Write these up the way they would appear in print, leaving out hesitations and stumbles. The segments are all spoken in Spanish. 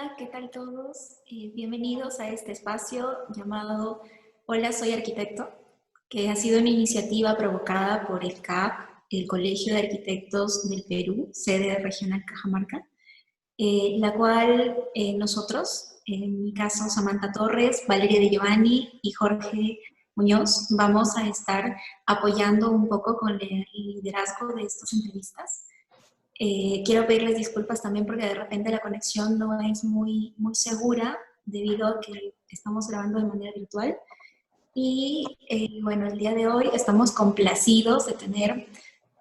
Hola, ¿qué tal todos? Bienvenidos a este espacio llamado Hola, soy arquitecto, que ha sido una iniciativa provocada por el CAP, el Colegio de Arquitectos del Perú, sede regional Cajamarca, la cual nosotros, en mi caso Samantha Torres, Valeria de Giovanni y Jorge Muñoz, vamos a estar apoyando un poco con el liderazgo de estas entrevistas. Quiero pedirles disculpas también porque de repente la conexión no es muy segura debido a que estamos grabando de manera virtual. Y bueno, el día de hoy estamos complacidos de tener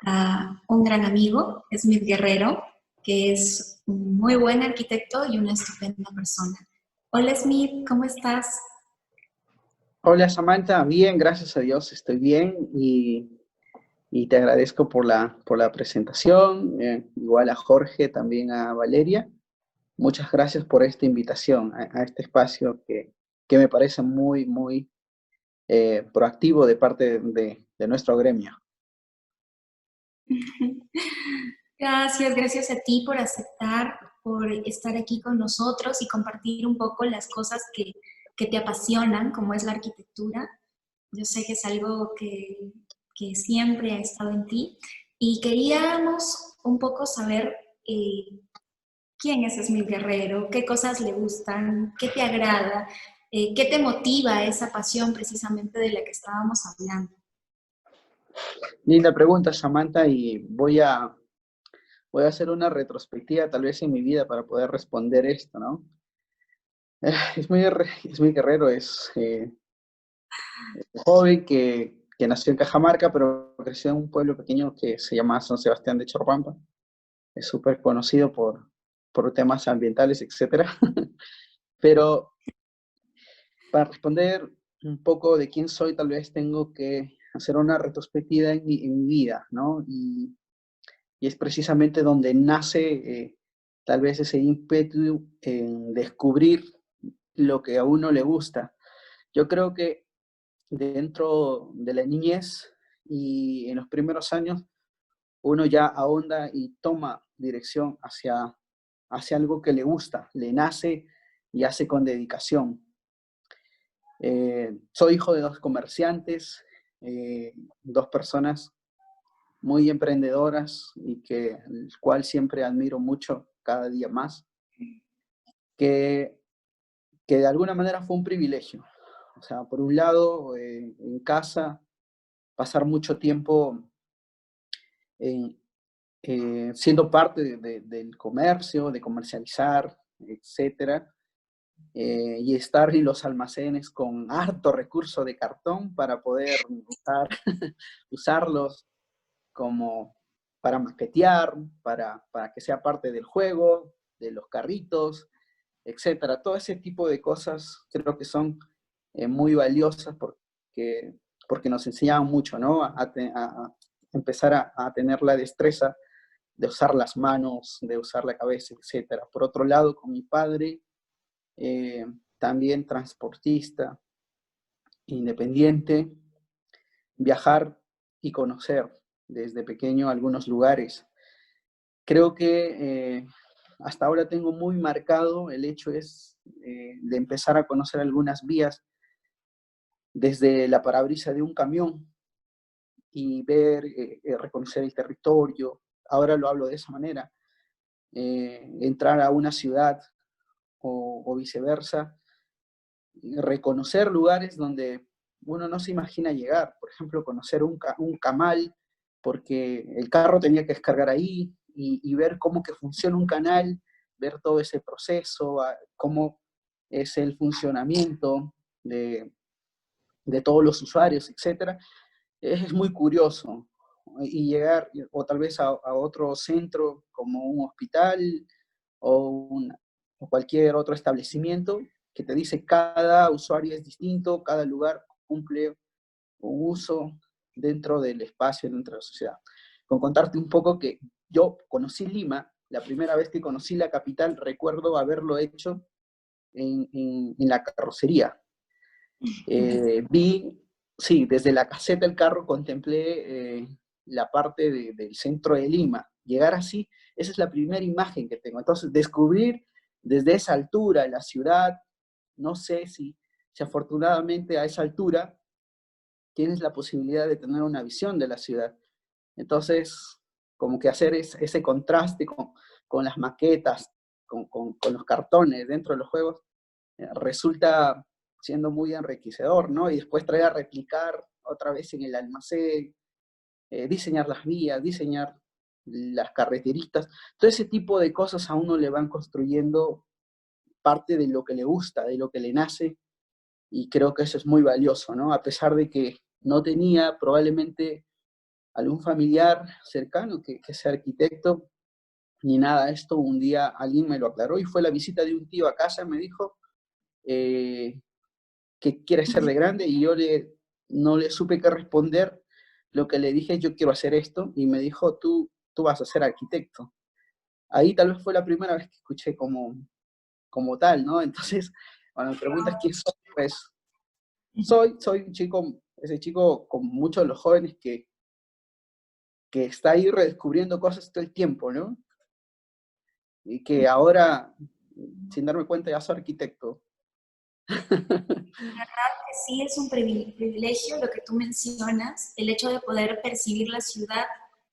a un gran amigo, Smith Guerrero, que es un muy buen arquitecto y una estupenda persona. Hola Smith, ¿cómo estás? Hola Samantha, bien, gracias a Dios, estoy bien y te agradezco por la presentación, igual a Jorge, también a Valeria. Muchas gracias por esta invitación a este espacio que me parece muy proactivo de parte de nuestro gremio. Gracias a ti por aceptar, por estar aquí con nosotros y compartir un poco las cosas que te apasionan, como es la arquitectura. Yo sé que es algo que siempre ha estado en ti y queríamos un poco saber quién es Smith Guerrero, qué cosas le gustan, qué te agrada, qué te motiva esa pasión precisamente de la que estábamos hablando. Linda pregunta, Samantha, y voy a hacer una retrospectiva tal vez en mi vida para poder responder esto, ¿no? Es muy guerrero, es joven que nació en Cajamarca, pero creció en un pueblo pequeño que se llama San Sebastián de Chorpampa. Es súper conocido por temas ambientales, etcétera. Pero para responder un poco de quién soy, tal vez tengo que hacer una retrospectiva en mi vida, ¿no? Y es precisamente donde nace tal vez ese ímpetu en descubrir lo que a uno le gusta. Yo creo que dentro de la niñez y en los primeros años, uno ya ahonda y toma dirección hacia algo que le gusta, le nace y hace con dedicación. Soy hijo de dos comerciantes, dos personas muy emprendedoras y el cual siempre admiro mucho cada día más, que, que de alguna manera fue un privilegio. O sea, por un lado, en casa, pasar mucho tiempo en, siendo parte del comercio, de comercializar, etcétera, y estar en los almacenes con harto recurso de cartón para poder usarlos como para maquetear, para que sea parte del juego, de los carritos, etcétera. Todo ese tipo de cosas creo que son muy valiosas porque nos enseñaban mucho, ¿no? A empezar a tener la destreza de usar las manos, de usar la cabeza, etcétera. Por otro lado, con mi padre, eh, también transportista, independiente, viajar y conocer desde pequeño algunos lugares. Creo que hasta ahora tengo muy marcado el hecho de empezar a conocer algunas vías desde la parabrisa de un camión y ver, reconocer el territorio. Ahora lo hablo de esa manera. Entrar a una ciudad o viceversa, reconocer lugares donde uno no se imagina llegar. Por ejemplo, conocer un camal, porque el carro tenía que descargar ahí y ver cómo que funciona un canal, ver todo ese proceso, cómo es el funcionamiento de todos los usuarios, etcétera. Es muy curioso. Y llegar, o tal vez a otro centro como un hospital o, o cualquier otro establecimiento que te dice cada usuario es distinto, cada lugar cumple un uso dentro del espacio, dentro de la sociedad. Con contarte un poco que yo conocí Lima, la primera vez que conocí la capital, recuerdo haberlo hecho en la carrocería. Vi, sí, desde la caseta del carro contemplé la parte del centro de Lima. Llegar así, esa es la primera imagen que tengo. Entonces, descubrir desde esa altura, la ciudad, no sé si afortunadamente a esa altura tienes la posibilidad de tener una visión de la ciudad. Entonces, como que hacer ese contraste con las maquetas, con los cartones dentro de los juegos, resulta siendo muy enriquecedor, ¿no? Y después traer a replicar otra vez en el almacén, diseñar las vías, diseñar las carreteritas, todo ese tipo de cosas a uno le van construyendo parte de lo que le gusta, de lo que le nace, y creo que eso es muy valioso, ¿no? A pesar de que no tenía probablemente algún familiar cercano que sea arquitecto, ni nada de esto, un día alguien me lo aclaró y fue la visita de un tío a casa, me dijo eh, que quiere ser de grande y yo no le supe qué responder. Lo que le dije, yo quiero hacer esto, y me dijo, tú vas a ser arquitecto. Ahí tal vez fue la primera vez que escuché como tal, ¿no? Entonces, cuando me preguntas quién soy, pues soy un chico, ese chico como muchos de los jóvenes que está ahí redescubriendo cosas todo el tiempo, ¿no? Y que ahora, sin darme cuenta, ya soy arquitecto. Sí, es un privilegio lo que tú mencionas, el hecho de poder percibir la ciudad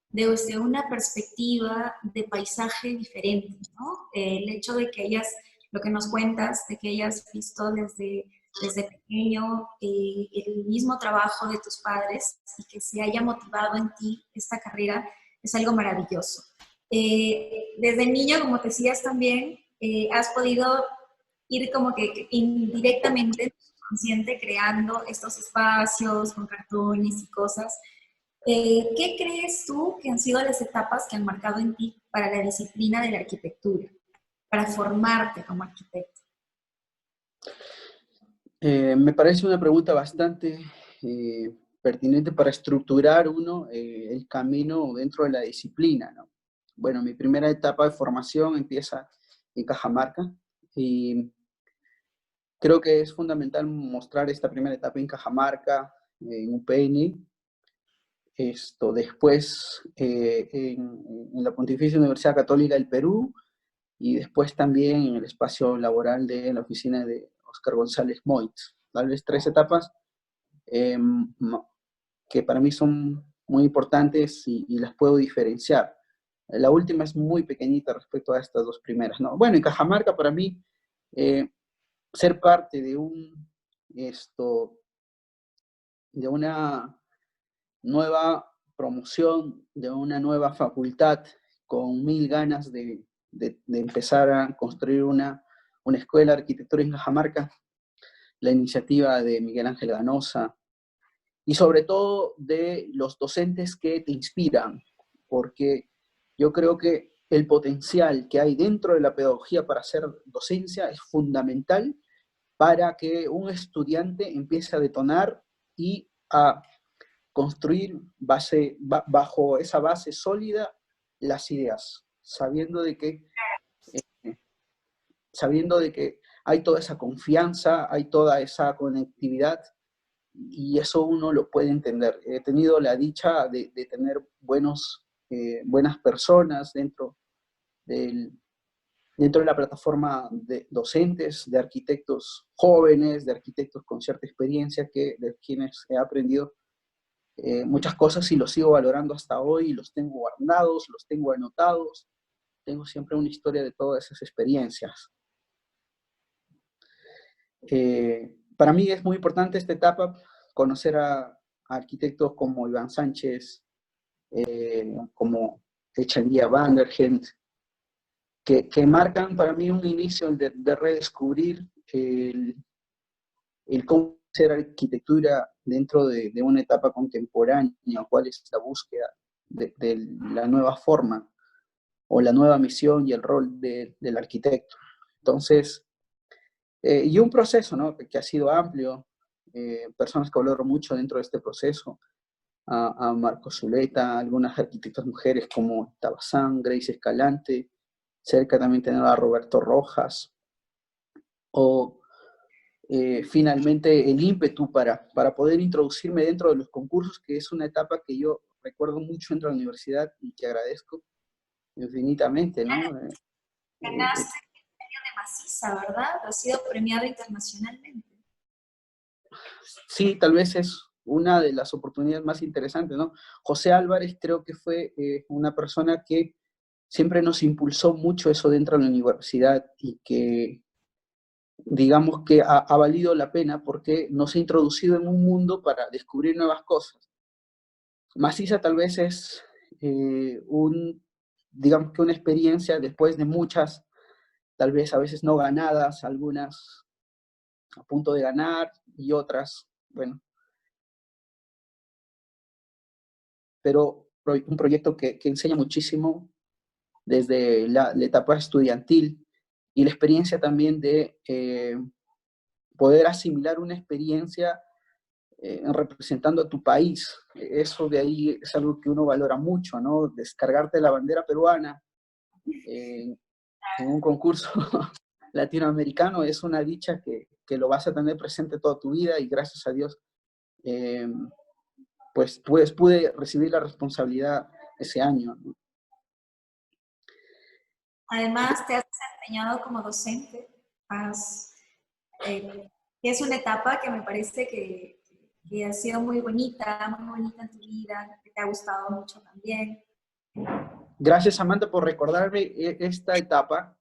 desde una perspectiva de paisaje diferente, ¿no? El hecho de que hayas, lo que nos cuentas, de que hayas visto desde pequeño el mismo trabajo de tus padres y que se haya motivado en ti esta carrera, es algo maravilloso. Desde niño, como te decías también, has podido ir como que indirectamente consciente creando estos espacios con cartones y cosas. ¿Qué crees tú que han sido las etapas que han marcado en ti para la disciplina de la arquitectura, para formarte como arquitecto? Me parece una pregunta bastante pertinente para estructurar uno el camino dentro de la disciplina, ¿no? Bueno, mi primera etapa de formación empieza en Cajamarca, y creo que es fundamental mostrar esta primera etapa en Cajamarca, en UPN, esto después en la Pontificia Universidad Católica del Perú, y después también en el espacio laboral de la oficina de Oscar González Moit. Tal vez tres etapas eh, que para mí son muy importantes y las puedo diferenciar. La última es muy pequeñita respecto a estas dos primeras, ¿no? Bueno, en Cajamarca para mí, eh, ser parte esto, de una nueva promoción, de una nueva facultad con mil ganas de empezar a construir una escuela de arquitectura en Cajamarca, la iniciativa de Miguel Ángel Ganosa, y sobre todo de los docentes que te inspiran, porque yo creo que el potencial que hay dentro de la pedagogía para hacer docencia es fundamental para que un estudiante empiece a detonar y a construir bajo esa base sólida las ideas, sabiendo de que hay toda esa confianza, hay toda esa conectividad, y eso uno lo puede entender. He tenido la dicha de tener buenas personas del, dentro de la plataforma de docentes, de arquitectos jóvenes, de arquitectos con cierta experiencia, de quienes he aprendido muchas cosas y los sigo valorando hasta hoy, los tengo guardados, los tengo anotados, tengo siempre una historia de todas esas experiencias. Para mí es muy importante esta etapa, conocer a arquitectos como Iván Sánchez, como Echanía Vandergent, que marcan para mí un inicio de redescubrir el cómo hacer arquitectura dentro de una etapa contemporánea, cuál es la búsqueda de la nueva forma o la nueva misión y el rol del arquitecto. Entonces, y un proceso, ¿no?, que ha sido amplio, personas que hablaron mucho dentro de este proceso, a Marco Zuleta, algunas arquitectas mujeres como Tabazán, Grace Escalante, cerca también tener a Roberto Rojas, o finalmente el ímpetu para poder introducirme dentro de los concursos, que es una etapa que yo recuerdo mucho dentro de la universidad y que agradezco infinitamente, ¿no? Ganaste maciza, ¿verdad? Ha sido premiado internacionalmente. Sí, tal vez es una de las oportunidades más interesantes, ¿no? José Álvarez creo que fue una persona que siempre nos impulsó mucho eso dentro de la universidad y que digamos que ha valido la pena porque nos ha introducido en un mundo para descubrir nuevas cosas. Maciza tal vez es digamos que una experiencia después de muchas, tal vez a veces no ganadas, algunas a punto de ganar y otras, bueno, pero un proyecto que enseña muchísimo desde la etapa estudiantil y la experiencia también de poder asimilar una experiencia representando a tu país. Eso de ahí es algo que uno valora mucho, ¿no? Descargarte la bandera peruana en un concurso latinoamericano es una dicha que lo vas a tener presente toda tu vida y gracias a Dios, eh, pues pude recibir la responsabilidad ese año, ¿no? Además, te has desempeñado como docente, eh, que es una etapa que me parece que ha sido muy bonita en tu vida, que te ha gustado mucho también. Gracias, Amanda, por recordarme esta etapa,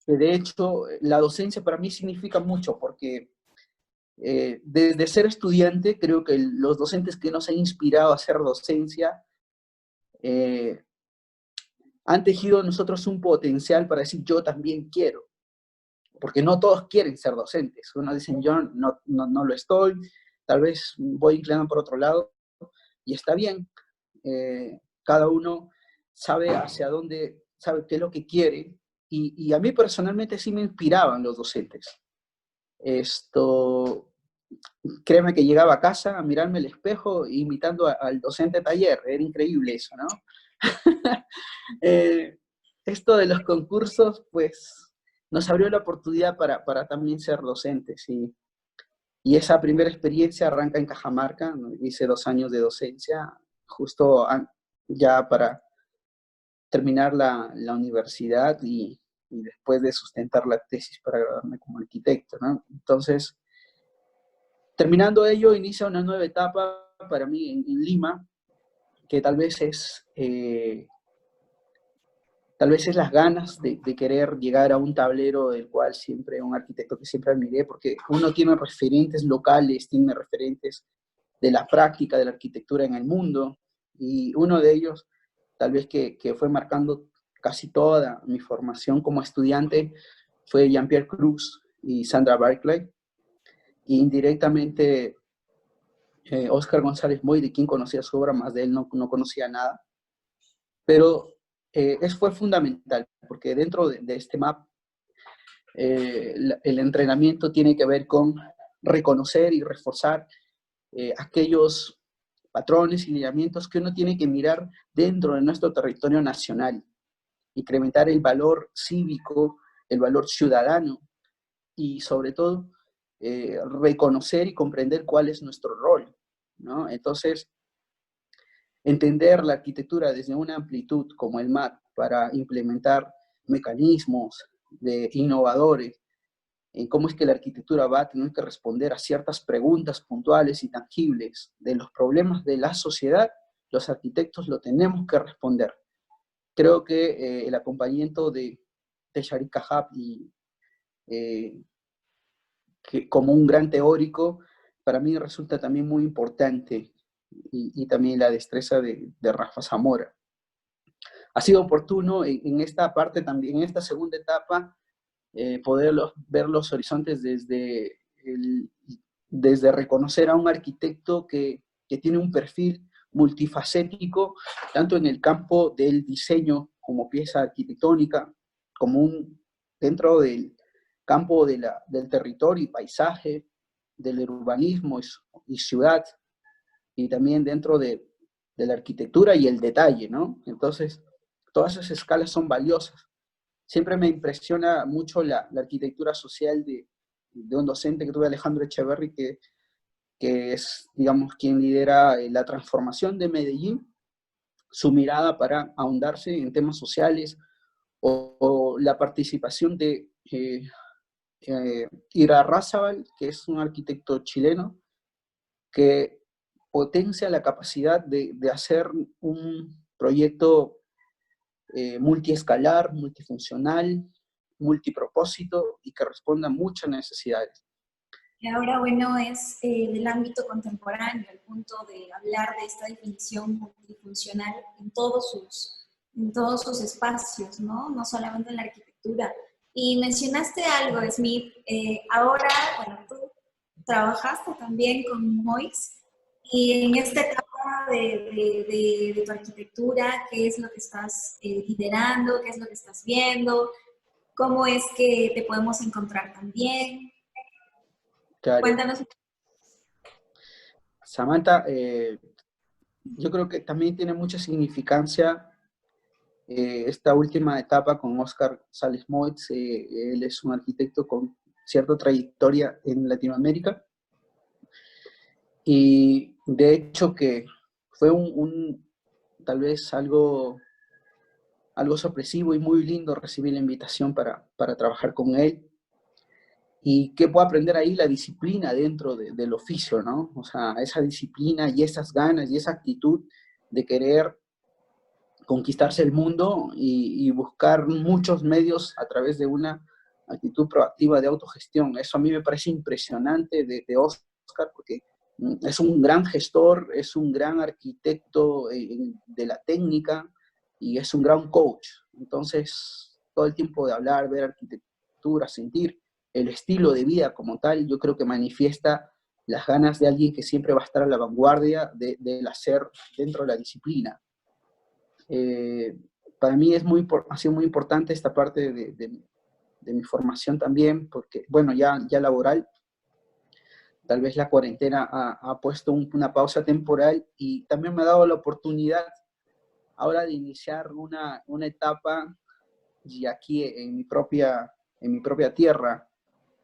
que de hecho la docencia para mí significa mucho, porque desde ser estudiante, creo que los docentes que nos han inspirado a hacer docencia eh, han tejido en nosotros un potencial para decir yo también quiero, porque no todos quieren ser docentes. Unos dicen yo no lo estoy, tal vez voy inclinando por otro lado, y está bien. Cada uno sabe hacia dónde, sabe qué es lo que quiere, y a mí personalmente sí me inspiraban los docentes. Esto, créeme que llegaba a casa a mirarme el espejo imitando al docente de taller, era increíble eso, ¿no? eh, Esto de los concursos, pues nos abrió la oportunidad para también ser docentes, y esa primera experiencia arranca en Cajamarca, ¿no? Hice 2 años de docencia, justo ya para terminar la universidad y después de sustentar la tesis para graduarme como arquitecto, ¿no? Entonces, terminando ello, inicia una nueva etapa para mí en Lima, que tal vez es las ganas de querer llegar a un tablero del cual siempre, un arquitecto que siempre admiré, porque uno tiene referentes locales, tiene referentes de la práctica de la arquitectura en el mundo, y uno de ellos, tal vez que fue marcando casi toda mi formación como estudiante, fue Jean-Pierre Cruz y Sandra Barclay, y indirectamente Oscar González Moy, de quien conocía su obra, más de él no conocía nada, pero fue fundamental, porque dentro de este map, el entrenamiento tiene que ver con reconocer y reforzar aquellos patrones y lineamientos que uno tiene que mirar dentro de nuestro territorio nacional, incrementar el valor cívico, el valor ciudadano y sobre todo reconocer y comprender cuál es nuestro rol, ¿no? Entonces, entender la arquitectura desde una amplitud como el MAT para implementar mecanismos innovadores en cómo es que la arquitectura va a tener que responder a ciertas preguntas puntuales y tangibles de los problemas de la sociedad, los arquitectos lo tenemos que responder. Creo que el acompañamiento de Sharik Kahab eh, como un gran teórico, para mí resulta también muy importante, y también la destreza de Rafa Zamora. Ha sido oportuno en esta parte también, en esta segunda etapa, poder ver los horizontes desde reconocer a un arquitecto que tiene un perfil multifacético, tanto en el campo del diseño como pieza arquitectónica, como dentro del campo del territorio y paisaje, del urbanismo y ciudad, y también dentro de la arquitectura y el detalle, ¿no? Entonces, todas esas escalas son valiosas. Siempre me impresiona mucho la arquitectura social de un docente que tuve, Alejandro Echeverry, que es, digamos, quien lidera la transformación de Medellín, su mirada para ahondarse en temas sociales o la participación eh, Irarrázaval, que es un arquitecto chileno, que potencia la capacidad de hacer un proyecto multiescalar, multifuncional, multipropósito y que responda a muchas necesidades. Y ahora, bueno, es del ámbito contemporáneo, el punto de hablar de esta definición multifuncional en todos sus espacios, ¿no? No solamente en la arquitectura. Y mencionaste algo, Smith, ahora, bueno, tú trabajaste también con Moix y en esta etapa de tu arquitectura, ¿qué es lo que estás liderando? ¿Qué es lo que estás viendo? ¿Cómo es que te podemos encontrar también? Claro. Cuéntanos. Samantha, yo creo que también tiene mucha significancia esta última etapa con Oscar Sales Moix. Él es un arquitecto con cierta trayectoria en Latinoamérica y de hecho que fue tal vez algo sorpresivo y muy lindo recibir la invitación para trabajar con él. ¿Y qué puedo aprender ahí? La disciplina dentro del oficio, ¿no? O sea, esa disciplina y esas ganas y esa actitud de querer conquistarse el mundo y buscar muchos medios a través de una actitud proactiva de autogestión. Eso a mí me parece impresionante de Oscar, porque es un gran gestor, es un gran arquitecto de la técnica y es un gran coach. Entonces, todo el tiempo de hablar, ver arquitectura, sentir el estilo de vida como tal, yo creo que manifiesta las ganas de alguien que siempre va a estar a la vanguardia del hacer dentro de la disciplina. Eh, para mí ha sido muy importante esta parte de mi formación también, porque, bueno, ya laboral, tal vez la cuarentena ha puesto una pausa temporal y también me ha dado la oportunidad ahora de iniciar una etapa y aquí en mi propia tierra,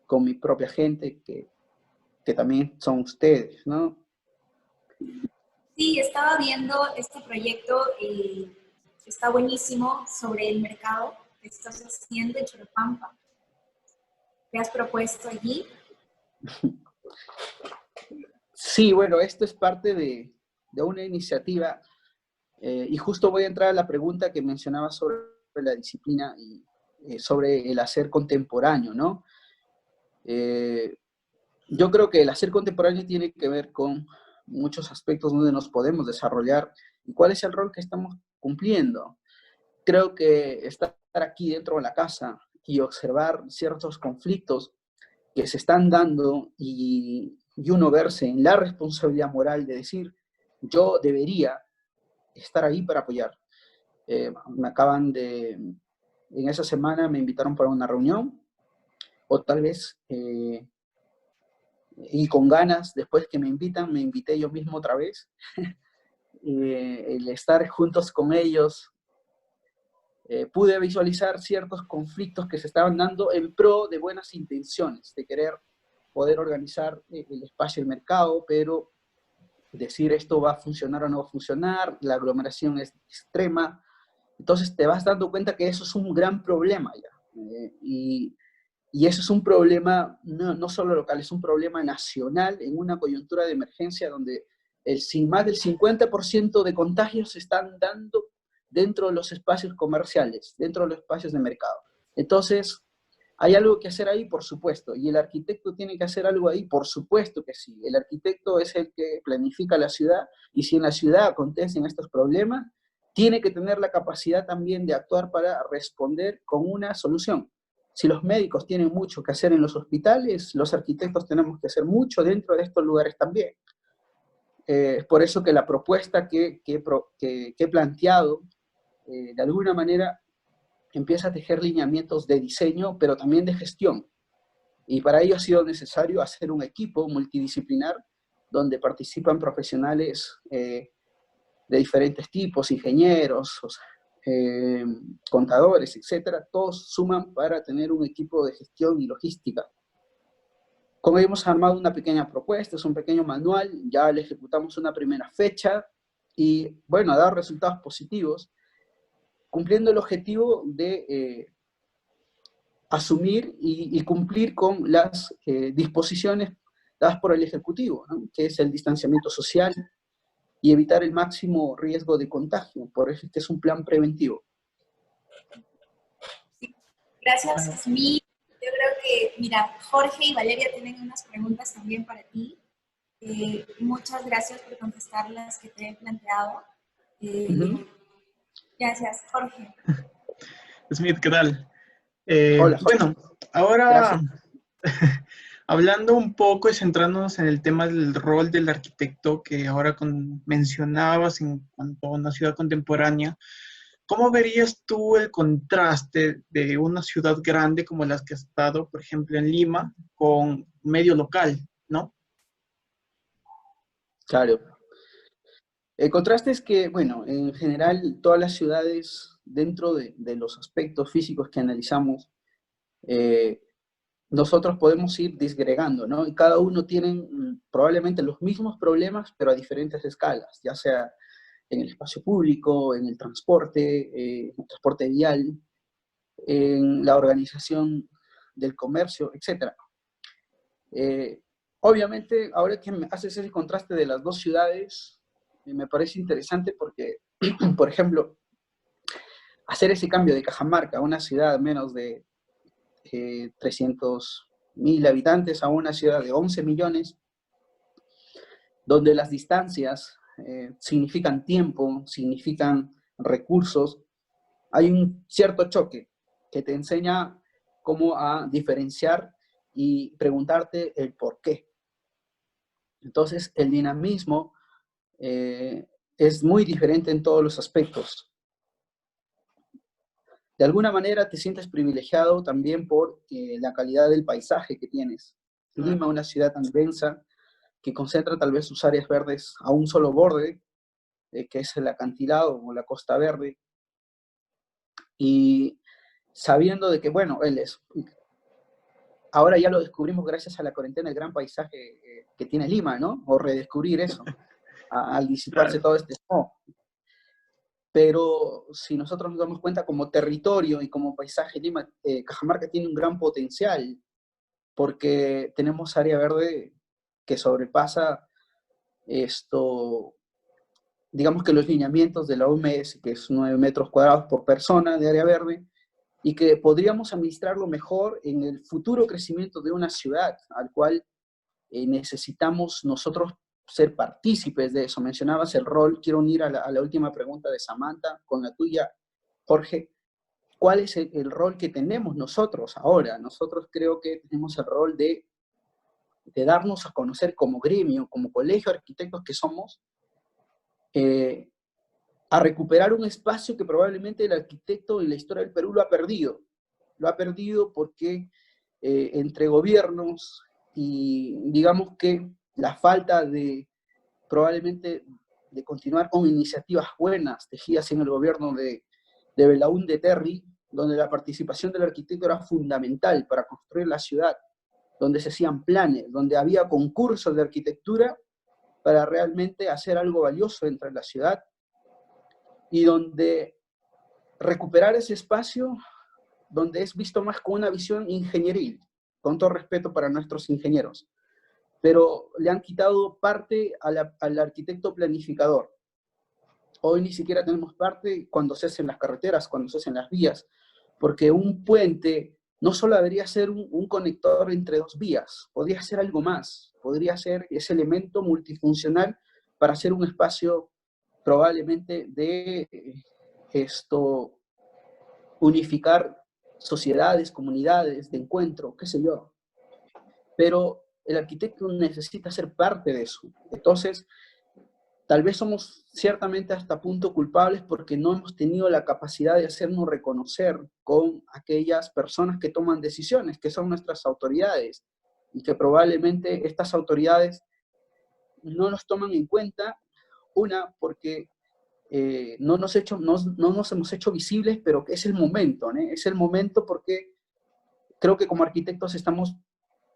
con mi propia gente, que también son ustedes, ¿no? Sí, estaba viendo este proyecto, está buenísimo sobre el mercado que estás haciendo en Choropampa. ¿Qué has propuesto allí? Sí, bueno, esto es parte de una iniciativa y justo voy a entrar a la pregunta que mencionaba sobre la disciplina y sobre el hacer contemporáneo, ¿no? Eh, yo creo que el hacer contemporáneo tiene que ver con muchos aspectos donde nos podemos desarrollar y cuál es el rol que estamos cumpliendo. Creo que estar aquí dentro de la casa y observar ciertos conflictos que se están dando y uno verse en la responsabilidad moral de decir, yo debería estar ahí para apoyar. Me acaban en esa semana me invitaron para una reunión, o tal vez, y con ganas, después que me invitan, me invité yo mismo otra vez. El estar juntos con ellos, pude visualizar ciertos conflictos que se estaban dando en pro de buenas intenciones, de querer poder organizar el espacio, el mercado, pero decir esto va a funcionar o no va a funcionar, la aglomeración es extrema, entonces te vas dando cuenta que eso es un gran problema ya. Y eso es un problema no solo local, es un problema nacional en una coyuntura de emergencia donde más del 50% de contagios se están dando dentro de los espacios comerciales, dentro de los espacios de mercado. Entonces, ¿hay algo que hacer ahí? Por supuesto. ¿Y el arquitecto tiene que hacer algo ahí? Por supuesto que sí. El arquitecto es el que planifica la ciudad y si en la ciudad acontecen estos problemas, tiene que tener la capacidad también de actuar para responder con una solución. Si los médicos tienen mucho que hacer en los hospitales, los arquitectos tenemos que hacer mucho dentro de estos lugares también. Es por eso que la propuesta que he planteado, de alguna manera, empieza a tejer lineamientos de diseño, pero también de gestión. Y para ello ha sido necesario hacer un equipo multidisciplinar donde participan profesionales de diferentes tipos, ingenieros, o sea, contadores, etcétera. Todos suman para tener un equipo de gestión y logística. Como hemos armado una pequeña propuesta, es un pequeño manual, ya le ejecutamos una primera fecha y, bueno, ha dado resultados positivos, cumpliendo el objetivo asumir y cumplir con las disposiciones dadas por el Ejecutivo, ¿no? Que es el distanciamiento social y evitar el máximo riesgo de contagio. Por eso es que es un plan preventivo. Gracias, Smith. Yo creo que, mira, Jorge y Valeria tienen unas preguntas también para ti. Muchas gracias por contestar las que te he planteado. Gracias, Jorge. Smith, ¿qué tal? Hola, Jorge. Bueno, ahora Gracias. hablando un poco y centrándonos en el tema del rol del arquitecto que ahora mencionabas en cuanto a una ciudad contemporánea, ¿cómo verías tú el contraste de una ciudad grande como las que has estado, por ejemplo, en Lima, con medio local, ¿no? Claro. El contraste es que, bueno, en general todas las ciudades, dentro de los aspectos físicos que analizamos, nosotros podemos ir disgregando, ¿no? Y cada uno tiene probablemente los mismos problemas, pero a diferentes escalas, ya sea en el espacio público, en el transporte vial, en la organización del comercio, etc. Obviamente, ahora que me haces ese contraste de las dos ciudades, me parece interesante porque, por ejemplo, hacer ese cambio de Cajamarca, una ciudad menos de 300.000 habitantes, a una ciudad de 11 millones, donde las distancias significan tiempo, significan recursos, hay un cierto choque que te enseña cómo a diferenciar y preguntarte el por qué. Entonces, el dinamismo es muy diferente en todos los aspectos. De alguna manera te sientes privilegiado también por la calidad del paisaje que tienes. Lima, una ciudad tan densa, que concentra tal vez sus áreas verdes a un solo borde, que es el acantilado o la Costa Verde, y sabiendo de que, bueno, ahora ya lo descubrimos gracias a la cuarentena, el gran paisaje que tiene Lima, ¿no? O redescubrir eso, al disiparse Claro. todo este smog. Pero si nosotros nos damos cuenta como territorio y como paisaje, Lima, Cajamarca tiene un gran potencial, porque tenemos área verde que sobrepasa digamos que los lineamientos de la OMS, que es 9 metros cuadrados por persona de área verde, y que podríamos administrarlo mejor en el futuro crecimiento de una ciudad, al cual necesitamos nosotros ser partícipes de eso. Mencionabas el rol, quiero unir a la última pregunta de Samantha con la tuya, Jorge. ¿Cuál es el rol que tenemos nosotros ahora? Nosotros creo que tenemos el rol de darnos a conocer como gremio, como colegio de arquitectos que somos, a recuperar un espacio que probablemente el arquitecto en la historia del Perú lo ha perdido. Lo ha perdido porque entre gobiernos y digamos que la falta de probablemente de continuar con iniciativas buenas tejidas en el gobierno de Belaúnde Terry, donde la participación del arquitecto era fundamental para construir la ciudad, donde se hacían planes, donde había concursos de arquitectura para realmente hacer algo valioso entre la ciudad, y donde recuperar ese espacio donde es visto más con una visión ingenieril, con todo respeto para nuestros ingenieros, pero le han quitado parte al arquitecto planificador. Hoy ni siquiera tenemos parte cuando se hacen las carreteras, cuando se hacen las vías, porque un puente no solo debería ser un conector entre dos vías, podría ser algo más, podría ser ese elemento multifuncional para hacer un espacio probablemente de unificar sociedades, comunidades de encuentro, qué sé yo. Pero el arquitecto necesita ser parte de eso. Entonces, tal vez somos ciertamente hasta punto culpables porque no hemos tenido la capacidad de hacernos reconocer con aquellas personas que toman decisiones, que son nuestras autoridades, y que probablemente estas autoridades no nos toman en cuenta, una, porque no nos hemos hecho visibles, pero es el momento, ¿no? Es el momento porque creo que como arquitectos estamos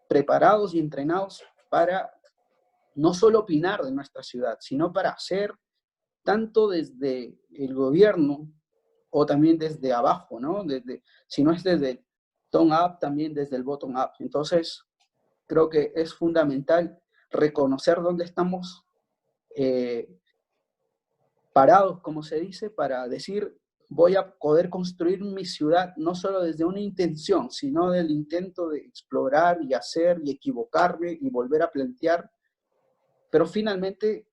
preparados y entrenados para no solo opinar de nuestra ciudad, sino para hacer tanto desde el gobierno o también desde abajo, ¿no? Si no es desde top-up también desde el bottom-up. Entonces, creo que es fundamental reconocer dónde estamos parados, como se dice, para decir, voy a poder construir mi ciudad no solo desde una intención, sino del intento de explorar y hacer y equivocarme y volver a plantear, pero finalmente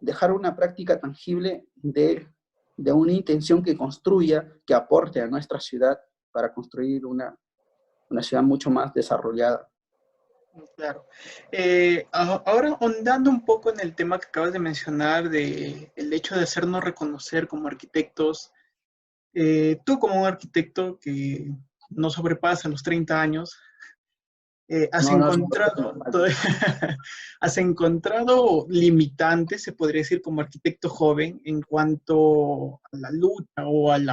dejar una práctica tangible de una intención que construya, que aporte a nuestra ciudad para construir una ciudad mucho más desarrollada. Claro. Ahora, ahondando un poco en el tema que acabas de mencionar, de el hecho de hacernos reconocer como arquitectos, tú como un arquitecto que no sobrepasa los 30 años, ¿has No, no, encontrado, no, has encontrado limitantes, se podría decir, como arquitecto joven en cuanto a la lucha o al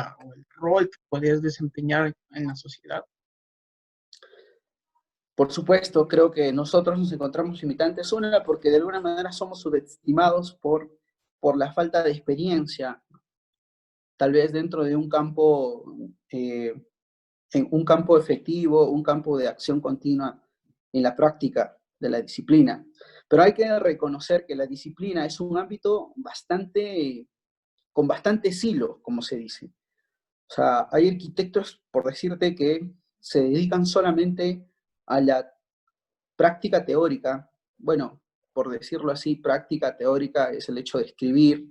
rol que podrías desempeñar en la sociedad? por supuesto, creo que nosotros nos encontramos limitantes, una porque de alguna manera somos subestimados por la falta de experiencia, tal vez dentro de un campo, en un campo efectivo, un campo de acción continua en la práctica de la disciplina. Pero hay que reconocer que la disciplina es un ámbito con bastante silo, como se dice. O sea, hay arquitectos, por decirte, que se dedican solamente a la práctica teórica. Bueno, por decirlo así, práctica teórica es el hecho de escribir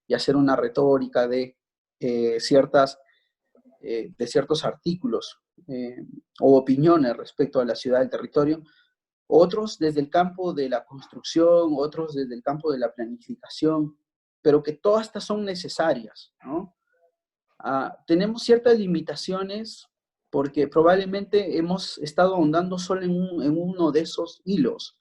y hacer una retórica de ciertos artículos o opiniones respecto a la ciudad del territorio. Otros desde el campo de la construcción, otros desde el campo de la planificación, pero que todas estas son necesarias, ¿no? Tenemos ciertas limitaciones porque probablemente hemos estado ahondando solo en uno de esos hilos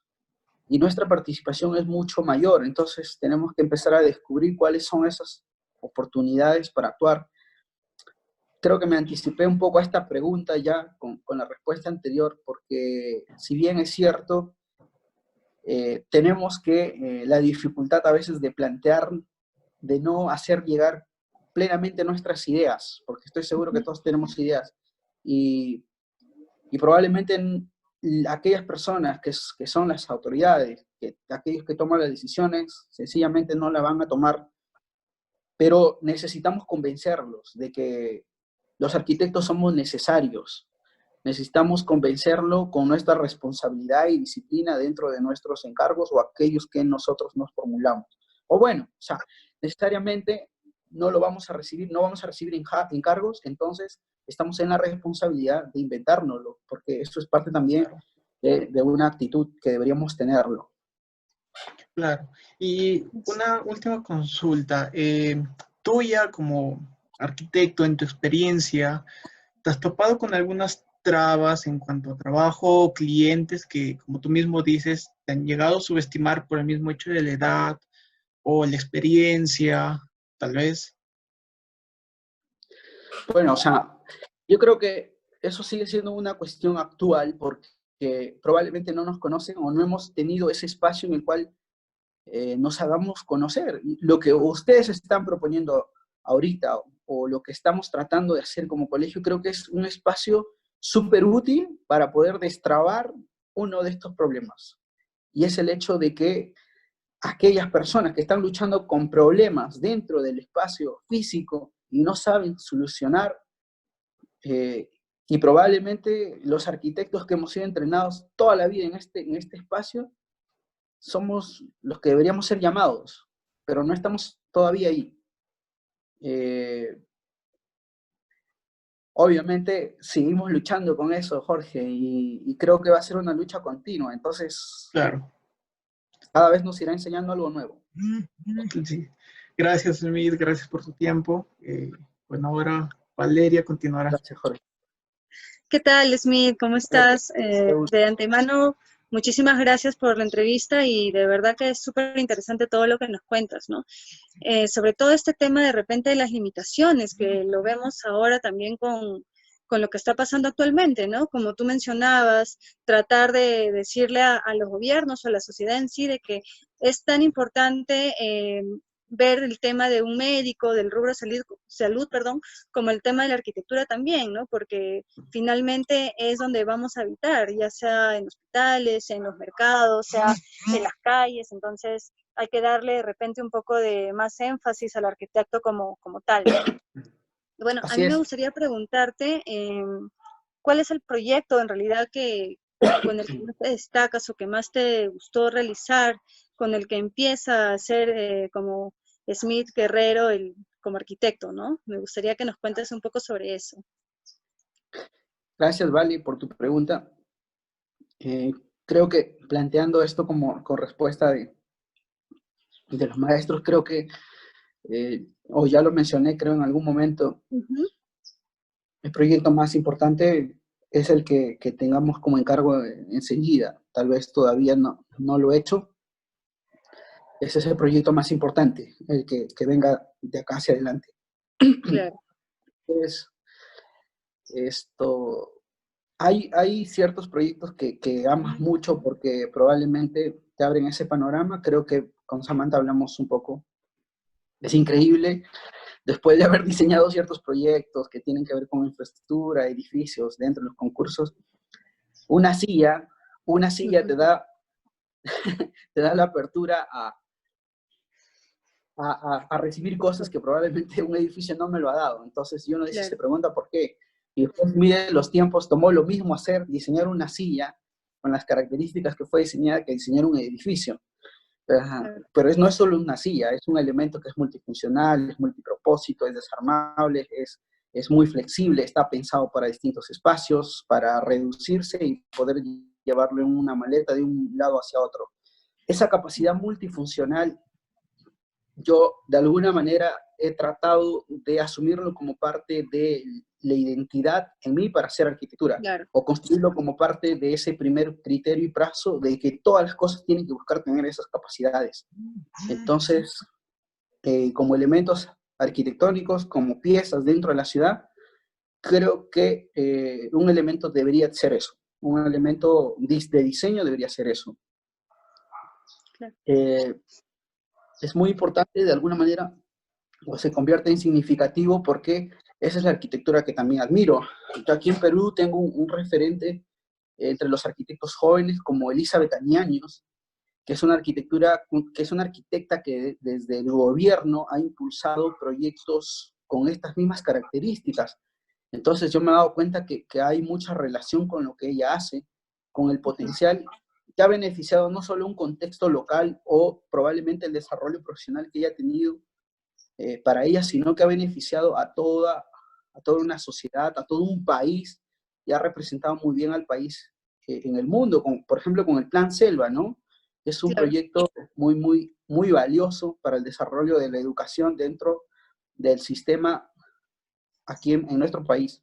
y nuestra participación es mucho mayor, entonces tenemos que empezar a descubrir cuáles son esas oportunidades para actuar. Creo que me anticipé un poco a esta pregunta ya con la respuesta anterior, porque si bien es cierto, tenemos que la dificultad a veces de plantear, de no hacer llegar plenamente nuestras ideas, porque estoy seguro que todos tenemos ideas, y, y probablemente aquellas personas que son las autoridades, aquellos que toman las decisiones, sencillamente no la van a tomar, pero necesitamos convencerlos de que los arquitectos somos necesarios. Necesitamos convencerlo con nuestra responsabilidad y disciplina dentro de nuestros encargos o aquellos que nosotros nos formulamos. O bueno, o sea, necesariamente no lo vamos a recibir, no vamos a recibir encargos, entonces estamos en la responsabilidad de inventárnoslo, porque eso es parte también de una actitud que deberíamos tenerlo. Claro. Y una última consulta. Tú ya como arquitecto, en tu experiencia, ¿te has topado con algunas trabas en cuanto a trabajo o clientes que, como tú mismo dices, te han llegado a subestimar por el mismo hecho de la edad o la experiencia, tal vez? Bueno, o sea, yo creo que eso sigue siendo una cuestión actual porque probablemente no nos conocen o no hemos tenido ese espacio en el cual nos hagamos conocer. Lo que ustedes están proponiendo ahorita o lo que estamos tratando de hacer como colegio, creo que es un espacio súper útil para poder destrabar uno de estos problemas. Y es el hecho de que aquellas personas que están luchando con problemas dentro del espacio físico y no saben solucionar, y probablemente los arquitectos que hemos sido entrenados toda la vida en este espacio, somos los que deberíamos ser llamados, pero no estamos todavía ahí. Obviamente seguimos luchando con eso, Jorge, y creo que va a ser una lucha continua, entonces Claro. cada vez nos irá enseñando algo nuevo. Sí. Gracias, Smith, gracias por tu tiempo. Bueno, ahora Valeria continuará. Gracias, Jorge. ¿Qué tal, Smith? ¿Cómo estás? De antemano, muchísimas gracias por la entrevista y de verdad que es súper interesante todo lo que nos cuentas, ¿no? Sobre todo este tema de repente de las limitaciones, que lo vemos ahora también con lo que está pasando actualmente, ¿no? Como tú mencionabas, tratar de decirle a los gobiernos o a la sociedad en sí de que es tan importante ver el tema de un médico, del rubro salud, perdón, como el tema de la arquitectura también, ¿no? Porque finalmente es donde vamos a habitar, ya sea en hospitales, en los mercados, sea en las calles, entonces hay que darle de repente un poco de más énfasis al arquitecto como tal. Bueno, a Así mí me es. gustaría preguntarte, ¿cuál es el proyecto en realidad con el que más te destacas o que más te gustó realizar, con el que empieza a ser como Smith Guerrero como arquitecto, ¿no? Me gustaría que nos cuentes un poco sobre eso. Gracias, Vali, por tu pregunta. Creo que planteando esto como con respuesta de los maestros, creo que, o ya lo mencioné, creo en algún momento, el proyecto más importante es el que tengamos como encargo enseguida. Tal vez todavía no lo he hecho. Ese es el proyecto más importante, el que venga de acá hacia adelante. Claro. Entonces, hay ciertos proyectos que amas mucho porque probablemente te abren ese panorama. Creo que con Samantha hablamos un poco. Es increíble, después de haber diseñado ciertos proyectos que tienen que ver con infraestructura, edificios dentro de los concursos, una silla te da, te da la apertura a recibir cosas que probablemente un edificio no me lo ha dado. Entonces, uno dice, se pregunta por qué. Y después mide los tiempos, tomó lo mismo diseñar una silla con las características que fue diseñada que diseñar un edificio. Pero no es solo una silla, es un elemento que es multifuncional, es multipropósito, es desarmable, es muy flexible, está pensado para distintos espacios, para reducirse y poder llevarlo en una maleta de un lado hacia otro. Esa capacidad multifuncional, yo de alguna manera he tratado de asumirlo como parte de la identidad en mí para hacer arquitectura, o construirlo como parte de ese primer criterio y plazo de que todas las cosas tienen que buscar tener esas capacidades. Entonces, como elementos arquitectónicos, como piezas dentro de la ciudad, creo que un elemento debería ser eso, un elemento de diseño debería ser eso. Es muy importante de alguna manera, o se convierte en significativo porque esa es la arquitectura que también admiro. Yo aquí en Perú tengo un referente entre los arquitectos jóvenes como Elizabeth Añaños, que es una arquitecta que desde el gobierno ha impulsado proyectos con estas mismas características. Entonces yo me he dado cuenta que hay mucha relación con lo que ella hace, con el potencial que ha beneficiado no solo un contexto local o probablemente el desarrollo profesional que ella ha tenido para ella, sino que ha beneficiado a toda una sociedad, a todo un país, y ha representado muy bien al país en el mundo, por ejemplo, con el Plan Selva, ¿no? Es un proyecto muy valioso para el desarrollo de la educación dentro del sistema aquí en nuestro país.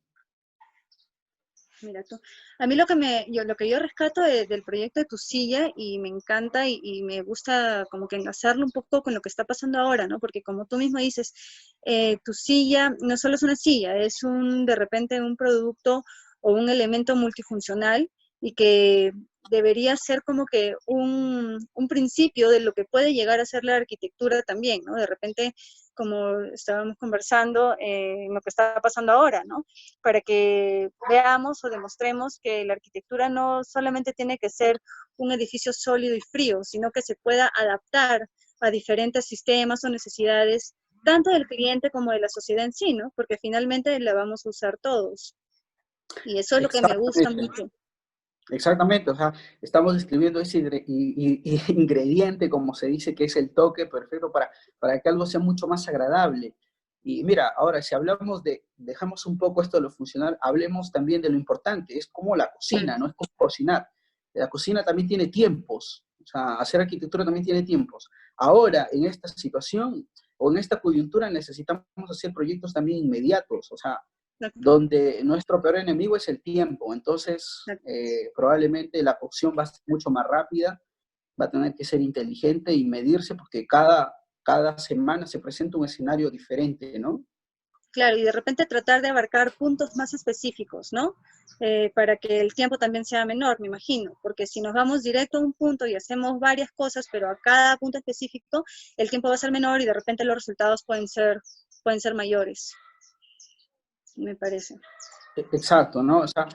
Mira tú. A mí lo que yo rescato del proyecto de tu silla y me encanta y me gusta como que enlazarlo un poco con lo que está pasando ahora, ¿no? Porque como tú mismo dices, tu silla no solo es una silla, es de repente un producto o un elemento multifuncional y que debería ser como que un principio de lo que puede llegar a ser la arquitectura también, ¿no? De repente, como estábamos conversando, en lo que está pasando ahora, ¿no? Para que veamos o demostremos que la arquitectura no solamente tiene que ser un edificio sólido y frío, sino que se pueda adaptar a diferentes sistemas o necesidades, tanto del cliente como de la sociedad en sí, ¿no? Porque finalmente la vamos a usar todos. Y eso es lo que me gusta mucho. Exactamente, o sea, estamos describiendo ese ingrediente, como se dice, que es el toque perfecto para que algo sea mucho más agradable. Y mira, ahora si dejamos un poco esto de lo funcional, hablemos también de lo importante, es como la cocina, no es como cocinar. La cocina también tiene tiempos, o sea, hacer arquitectura también tiene tiempos. Ahora, en esta situación o en esta coyuntura necesitamos hacer proyectos también inmediatos, o sea, donde nuestro peor enemigo es el tiempo. Entonces, probablemente la cocción va a ser mucho más rápida, va a tener que ser inteligente y medirse porque cada semana se presenta un escenario diferente, ¿no? Claro, y de repente tratar de abarcar puntos más específicos, ¿no? Para que el tiempo también sea menor, me imagino, porque si nos vamos directo a un punto y hacemos varias cosas, pero a cada punto específico, el tiempo va a ser menor y de repente los resultados pueden ser mayores, me parece. Exacto, ¿no? O sea,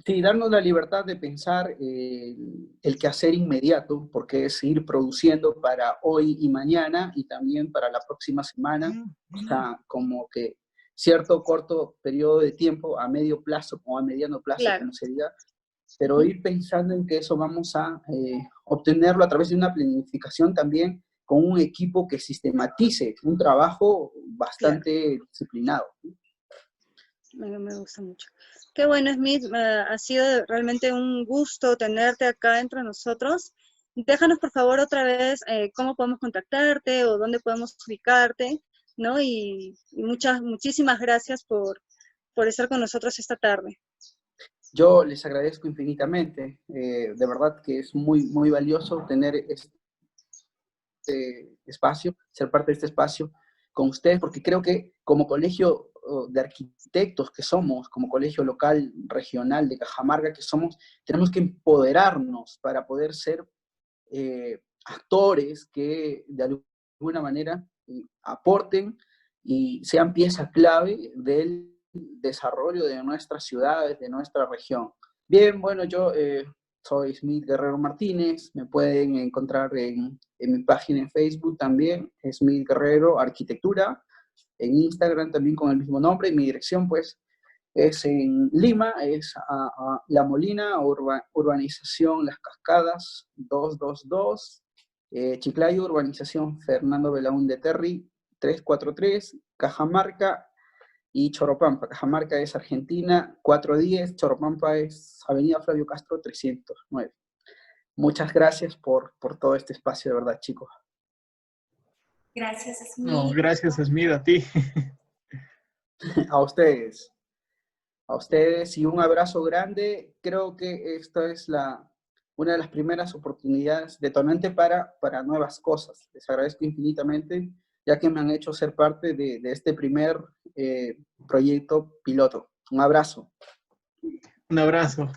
sí, darnos la libertad de pensar el quehacer inmediato, porque es ir produciendo para hoy y mañana y también para la próxima semana. O sea, como que cierto corto periodo de tiempo a medio plazo o a mediano plazo, Claro. como sería, pero ir pensando en que eso vamos a obtenerlo a través de una planificación también con un equipo que sistematice un trabajo bastante disciplinado. Me gusta mucho. Qué bueno, Smith, ha sido realmente un gusto tenerte acá entre nosotros. Déjanos, por favor, otra vez cómo podemos contactarte o dónde podemos ubicarte, ¿no? Y muchísimas gracias por estar con nosotros esta tarde. Yo les agradezco infinitamente. De verdad que es muy, muy valioso tener este espacio, ser parte de este espacio con ustedes, porque creo que como colegio de arquitectos que somos, como colegio local, regional de Cajamarca que somos, tenemos que empoderarnos para poder ser actores que de alguna manera aporten y sean pieza clave del desarrollo de nuestras ciudades, de nuestra región. Bien, bueno, yo soy Smith Guerrero Martínez, me pueden encontrar en mi página en Facebook también, Smith Guerrero Arquitectura, en Instagram también con el mismo nombre, y mi dirección pues es en Lima, es a La Molina, urbanización Las Cascadas 222, Chiclayo, urbanización Fernando Belaúnde Terry 343, Cajamarca y Choropampa. Cajamarca es Argentina 410, Choropampa es Avenida Flavio Castro 309. Muchas gracias por todo este espacio, de verdad, chicos. Gracias, Smith. No, gracias, Smith, a ti. A ustedes. A ustedes y un abrazo grande. Creo que esta es una de las primeras oportunidades detonante para nuevas cosas. Les agradezco infinitamente, ya que me han hecho ser parte de este primer proyecto piloto. Un abrazo. Un abrazo.